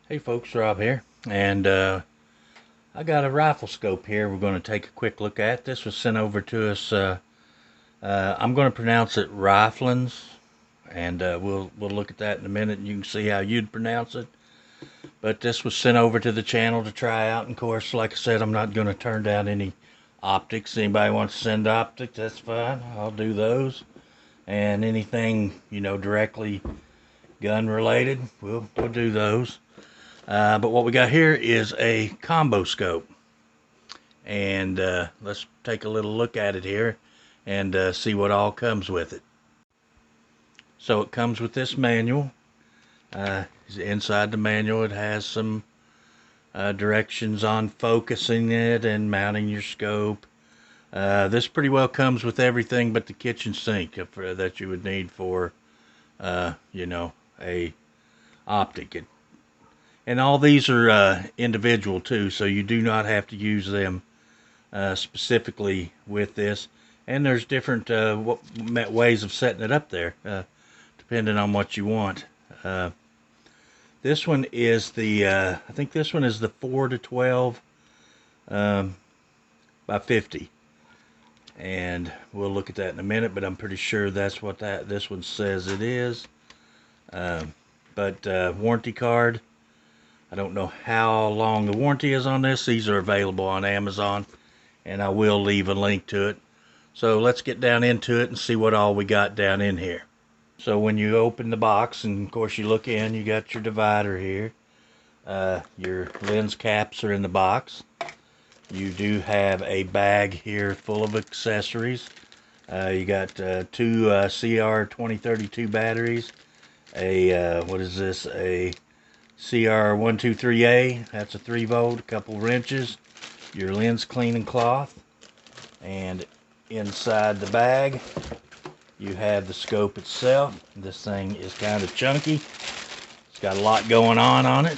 Hey folks, Rob here, and I got a rifle scope here we're going to take a quick look at. This was sent over to us, I'm going to pronounce it Ryflens, and we'll look at that in a minute and you can see how you'd pronounce it. But this was sent over to the channel to try out, and of course, like I said, I'm not going to turn down any optics. Anybody wants to send optics, that's fine, I'll do those. And anything, directly gun related, we'll do those. But what we got here is a combo scope, and let's take a little look at it here and see what all comes with it. So it comes with this manual. Inside the manual it has some directions on focusing it and mounting your scope. This pretty well comes with everything but the kitchen sink that you would need for a optic. And all these are individual too, so you do not have to use them specifically with this. And there's different ways of setting it up there, depending on what you want. This one is I think this one is the 4x12 by 50. And we'll look at that in a minute, but I'm pretty sure that's what this one says it is. But warranty card. I don't know how long the warranty is on this. These are available on Amazon, and I will leave a link to it. So let's get down into it and see what all we got down in here. So when you open the box, and of course you look in, you got your divider here. Your lens caps are in the box. You do have a bag here full of accessories. You got two CR2032 batteries. What is this? A CR123A, that's a 3-volt, a couple wrenches, your lens cleaning cloth, and inside the bag you have the scope itself. This thing is kind of chunky. It's got a lot going on it.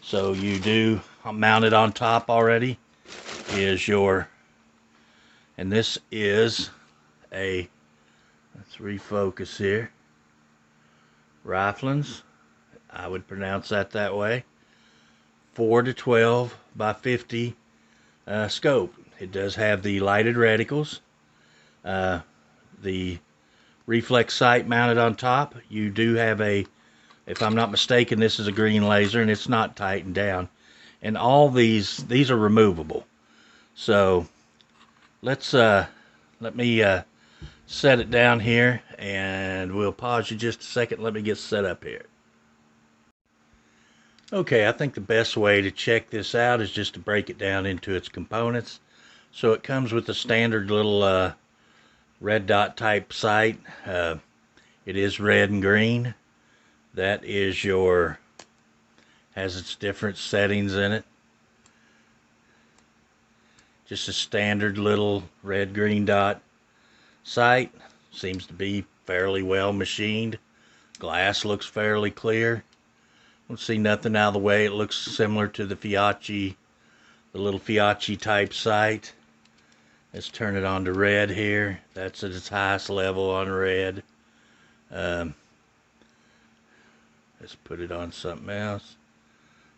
So you do mount it on top already is and this is let's refocus here, Ryflens. I would pronounce that way. 4x12 by 50 scope. It does have the lighted reticles, the reflex sight mounted on top. You do have if I'm not mistaken, this is a green laser, and it's not tightened down. And all these are removable. So let me set it down here, and we'll pause you just a second. Let me get set up here. Okay, I think the best way to check this out is just to break it down into its components. So it comes with a standard little red dot type sight. It is red and green. That is has its different settings in it. Just a standard little red-green dot sight. Seems to be fairly well machined. Glass looks fairly clear. Don't see nothing out of the way. It looks similar to the little Fiachi type sight. Let's turn it on to red here. That's at its highest level on red. Let's put it on something else.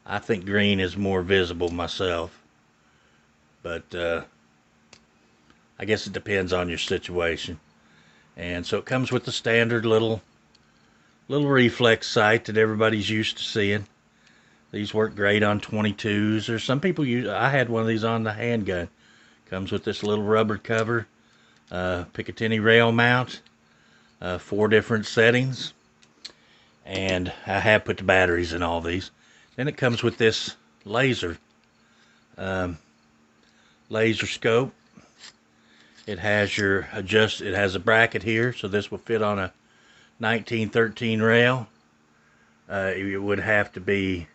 I think green is more visible myself, but I guess it depends on your situation. And so it comes with the standard little reflex sight that everybody's used to seeing. These work great on 22s, or some people use. I had one of these on the handgun. Comes with this little rubber cover, Picatinny rail mount, 4 different settings, and I have put the batteries in all these. Then it comes with this laser scope. It has it has a bracket here, so this will fit on a 1913 rail. It would have to be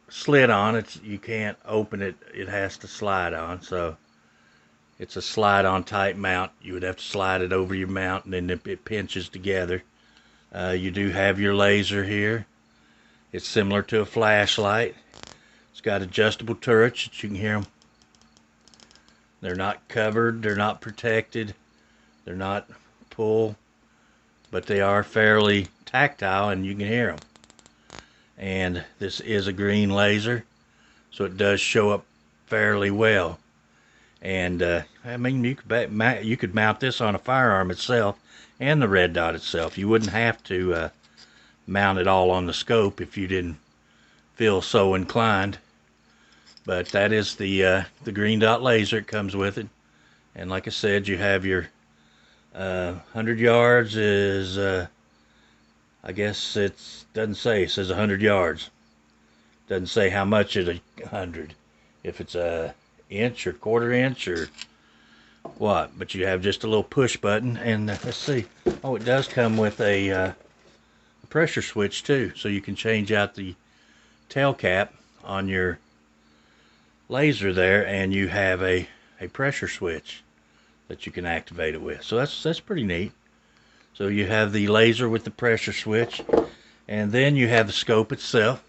slid on. You can't open it. It has to slide on. So it's a slide on type mount. You would have to slide it over your mount, and then it pinches together. You do have your laser here. It's similar to a flashlight. It's got adjustable turrets that you can hear them. They're not covered. They're not protected. They're not pull, but they are fairly tactile and you can hear them. And this is a green laser, so it does show up fairly well. And I mean, you could mount this on a firearm itself and the red dot itself. You wouldn't have to mount it all on the scope if you didn't feel so inclined. But that is the green dot laser. It comes with it. And like I said, you have your 100 yards is, I guess it doesn't say, it says 100 yards. Doesn't say how much at 100. If it's a inch or quarter inch or what. But you have just a little push button. And let's see. Oh, it does come with a pressure switch too. So you can change out the tail cap on your laser there, and you have a pressure switch that you can activate it with. So that's pretty neat. So you have the laser with the pressure switch, and then you have the scope itself,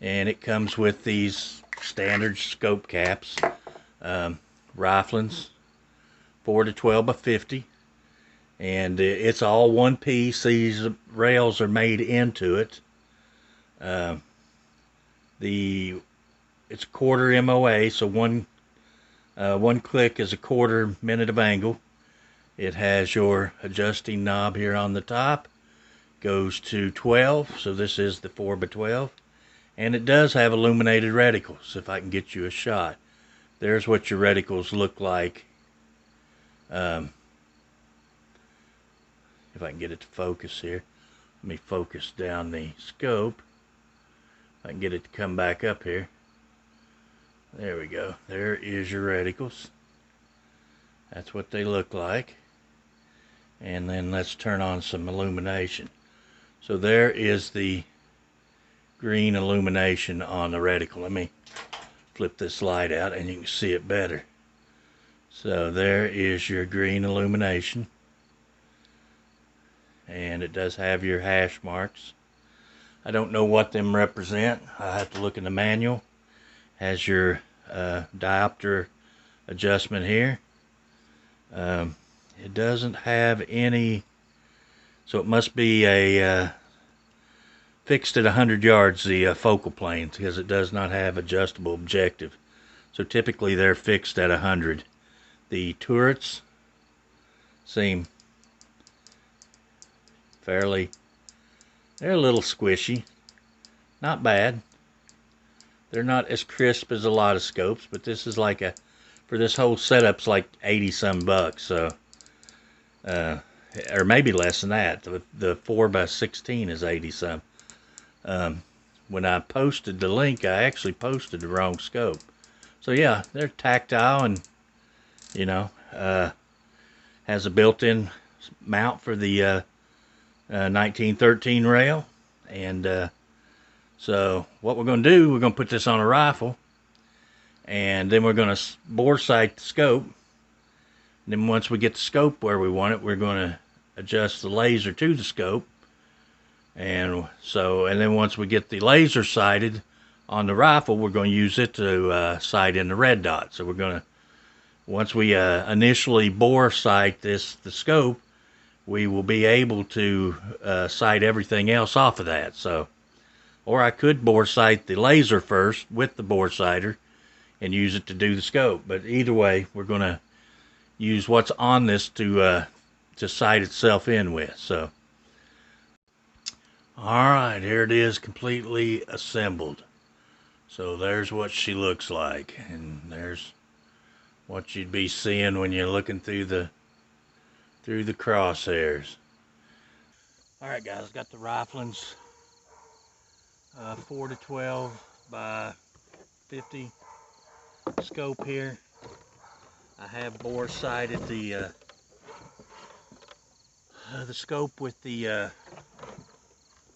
and it comes with these standard scope caps, Ryflens 4x12x50, and it's all one piece. These rails are made into it. It's quarter MOA, so one click is a quarter minute of angle. It has your adjusting knob here on the top. Goes to 12, so this is the 4x12. And it does have illuminated reticles, if I can get you a shot. There's what your reticles look like. If I can get it to focus here. Let me focus down the scope. If I can get it to come back up here. There we go. There is your reticles. That's what they look like. And then let's turn on some illumination. So there is the green illumination on the reticle. Let me flip this light out and you can see it better. So there is your green illumination. And it does have your hash marks. I don't know what them represent. I have to look in the manual. Has your diopter adjustment here. It doesn't have any, so it must be a fixed at 100 yards, the focal plane, because it does not have adjustable objective. So typically they're fixed at 100. The turrets seem fairly, they're a little squishy. Not bad. They're not as crisp as a lot of scopes, but this is like for this whole setup's like 80 some bucks, so or maybe less than that. The 4x16 is 80 some. When I posted the link, I actually posted the wrong scope. So yeah, they're tactile, and you know, has a built-in mount for the 1913 rail. And so what we're going to do, we're going to put this on a rifle, and then we're going to bore sight the scope. And then once we get the scope where we want it, we're going to adjust the laser to the scope. And then once we get the laser sighted on the rifle, we're going to use it to sight in the red dot. So we're going to, once we initially bore sight the scope, we will be able to sight everything else off of that. So, or I could bore sight the laser first with the bore sighter and use it to do the scope. But either way, we're going to use what's on this to sight itself in with. So, all right, here it is, completely assembled. So there's what she looks like, and there's what you'd be seeing when you're looking through the crosshairs. All right, guys, got the Ryflens 4x12x50 scope here. I have bore sighted the scope with the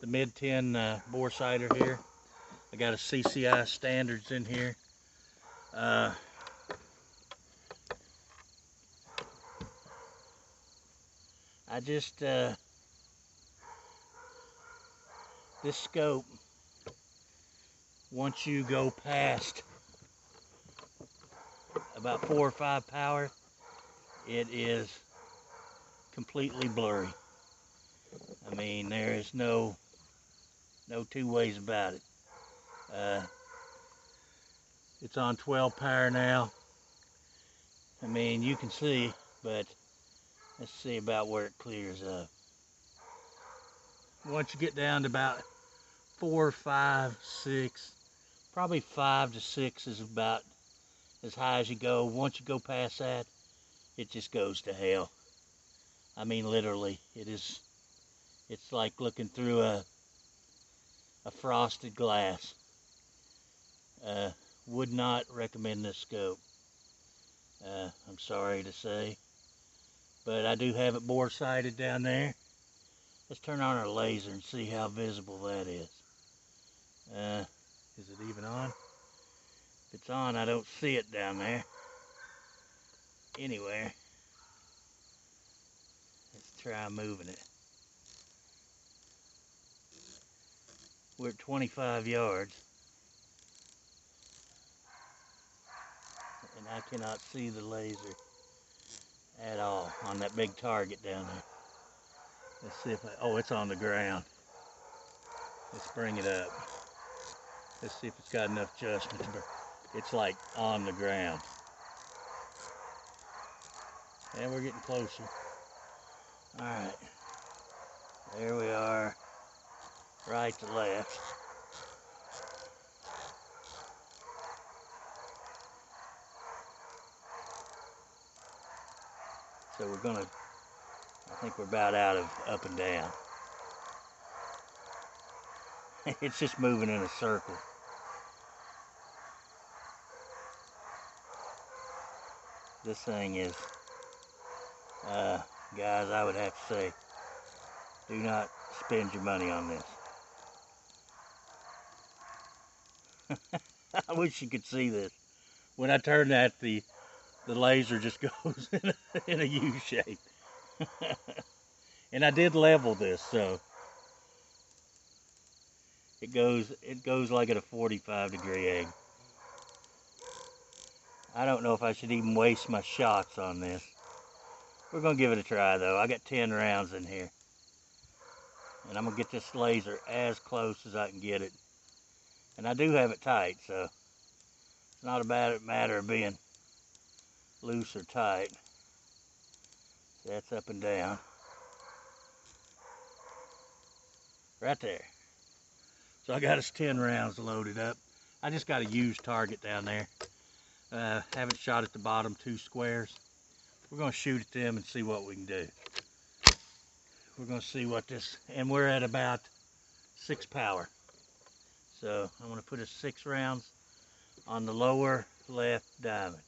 mid-10 bore sighter here. I got a CCI standards in here. I just this scope, once you go past about 4 or 5 power, it is completely blurry. I mean, there is no two ways about it. It's on 12 power now. I mean, you can see, but let's see about where it clears up. Once you get down to about 4, 5, 6, probably 5 to 6 is about as high as you go. Once you go past that, it just goes to hell. I mean, literally, it's like looking through a frosted glass. Would not recommend this scope. I'm sorry to say, but I do have it bore sighted down there. Let's turn on our laser and see how visible that is. Is it even on? If it's on, I don't see it down there anywhere. Let's try moving it. We're at 25 yards, and I cannot see the laser at all on that big target down there. Let's see if oh, it's on the ground. Let's bring it up. Let's see if it's got enough adjustment. It's like on the ground. And we're getting closer. All right. There we are. Right to left. So we're gonna, I think we're about out of up and down. It's just moving in a circle. This thing is, guys, I would have to say, do not spend your money on this. I wish you could see this. When I turn that, the laser just goes in a U shape. And I did level this, so it goes like at a 45-degree angle. I don't know if I should even waste my shots on this. We're gonna give it a try though. I got 10 rounds in here. And I'm gonna get this laser as close as I can get it. And I do have it tight, so it's not a matter of being loose or tight. That's up and down. Right there. So I got us 10 rounds loaded up. I just got a used target down there. Haven't shot at the bottom 2 squares. We're gonna shoot at them and see what we can do. We're gonna see what this, and we're at about 6 power. So I'm gonna put us 6 rounds on the lower left diamond.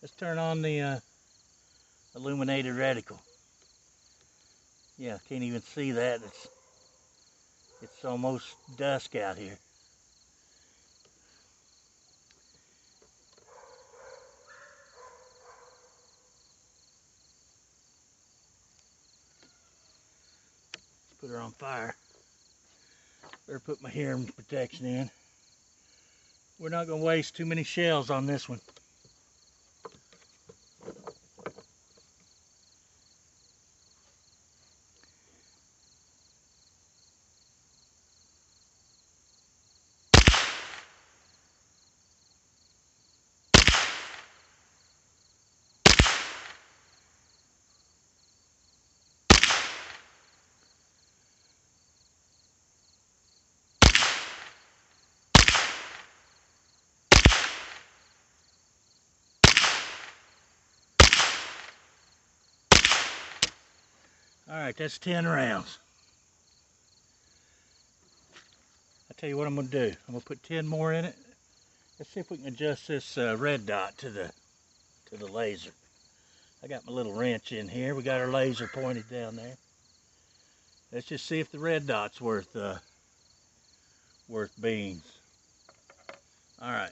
Let's turn on the illuminated reticle. Yeah, can't even see that. It's almost dusk out here. Let's put her on fire. Better put my hearing protection in. We're not gonna waste too many shells on this one. All right, that's 10 rounds. I tell you what I'm gonna do. I'm gonna put 10 more in it. Let's see if we can adjust this red dot to the laser. I got my little wrench in here. We got our laser pointed down there. Let's just see if the red dot's worth beans. All right.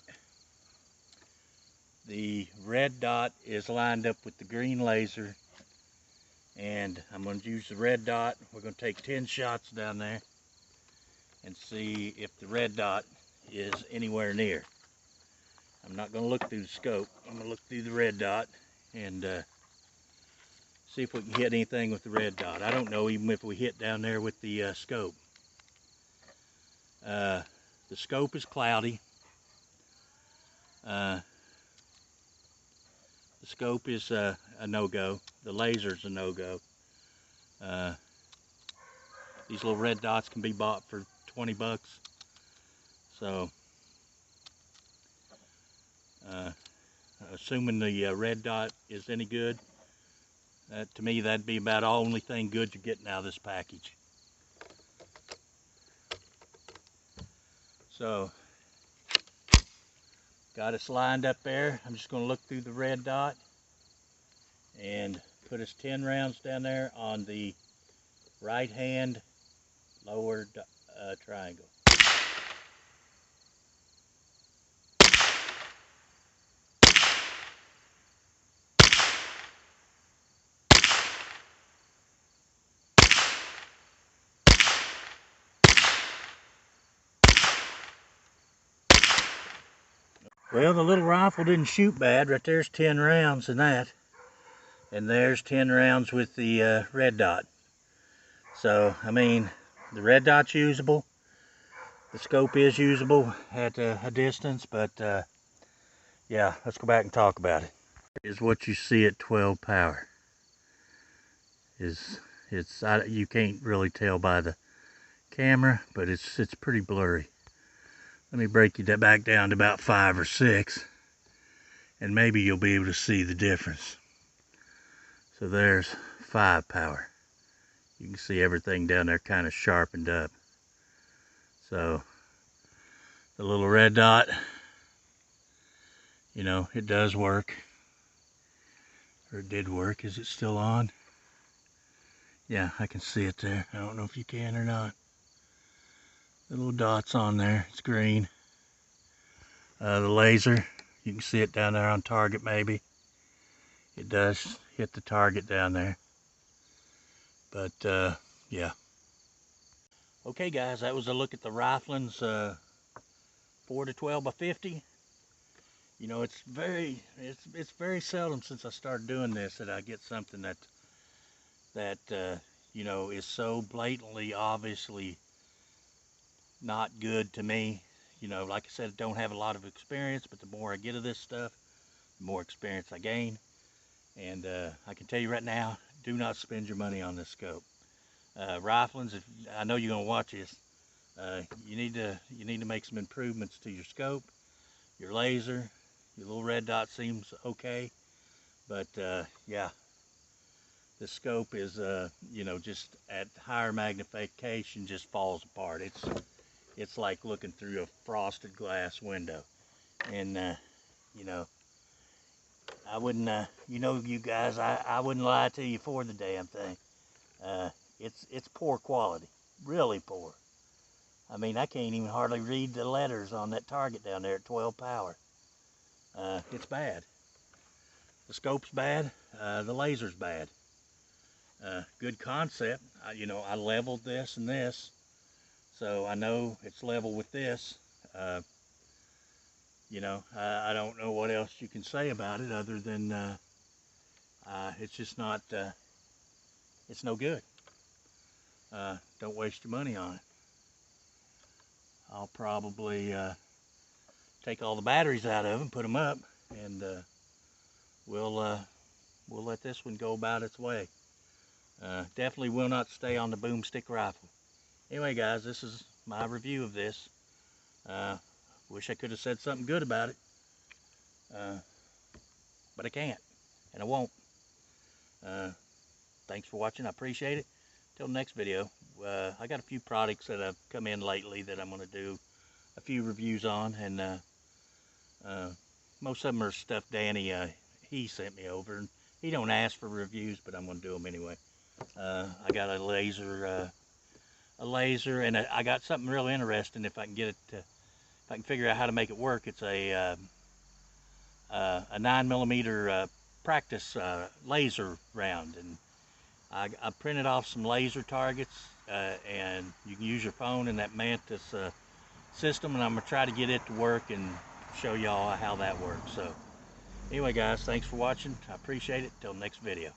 The red dot is lined up with the green laser, and I'm going to use the red dot. We're going to take 10 shots down there and see if the red dot is anywhere near. I'm not going to look through the scope. I'm going to look through the red dot and see See if we can hit anything with the red dot. I don't know even if we hit down there with the scope. The scope is cloudy. The scope is a no-go. The laser's a no-go. These little red dots can be bought for 20 bucks. So, assuming the red dot is any good, to me that'd be about the only thing good you're getting out of this package. So, got us lined up there. I'm just going to look through the red dot and put us 10 rounds down there on the right hand lower triangle. Well, the little rifle didn't shoot bad. Right there's 10 rounds in that. And there's 10 rounds with the red dot. So, I mean, the red dot's usable. The scope is usable at a distance, but yeah, let's go back and talk about it. Is what you see at 12 power. You can't really tell by the camera, but it's pretty blurry. Let me break you that back down to about 5 or 6, and maybe you'll be able to see the difference. So there's 5 power. You can see everything down there kind of sharpened up. So the little red dot, you know, it does work. Or it did work. Is it still on? Yeah, I can see it there. I don't know if you can or not. The little dot's on there. It's green. The laser, you can see it down there on target maybe. It does hit the target down there. But yeah. Okay guys, that was a look at the Ryflens 4x12x50. You know, it's very seldom since I started doing this that I get something that you know, is so blatantly, obviously not good to me. You know, like I said, I don't have a lot of experience, but the more I get of this stuff, the more experience I gain. And I can tell you right now, do not spend your money on this scope. Ryflens, if I know you're gonna watch this, you need to make some improvements to your scope, your laser. Your little red dot seems okay, but yeah, the scope is you know, just at higher magnification just falls apart. It's like looking through a frosted glass window. And you know, I wouldn't you know, you guys, I wouldn't lie to you for the damn thing. It's poor quality, really poor. I mean, I can't even hardly read the letters on that target down there at 12 power. It's bad. The scope's bad. The laser's bad. Good concept. You know, I leveled this and this, so I know it's level with this. You know, I don't know what else you can say about it other than it's just not, it's no good. Don't waste your money on it. I'll probably take all the batteries out of them, put them up, and we'll let this one go about its way. Definitely will not stay on the boomstick rifle. Anyway guys, this is my review of this. Wish I could have said something good about it, but I can't, and I won't. Thanks for watching. I appreciate it. Till next video. I got a few products that have come in lately that I'm going to do a few reviews on, and most of them are stuff Danny he sent me over, and he don't ask for reviews, but I'm going to do them anyway. I got a laser, and I got something real interesting. If I can get it to, if I can figure out how to make it work, it's a 9mm practice laser round, and I printed off some laser targets, and you can use your phone in that Mantis system, and I'm gonna try to get it to work and show y'all how that works. So anyway guys, thanks for watching. I appreciate it. Till next video.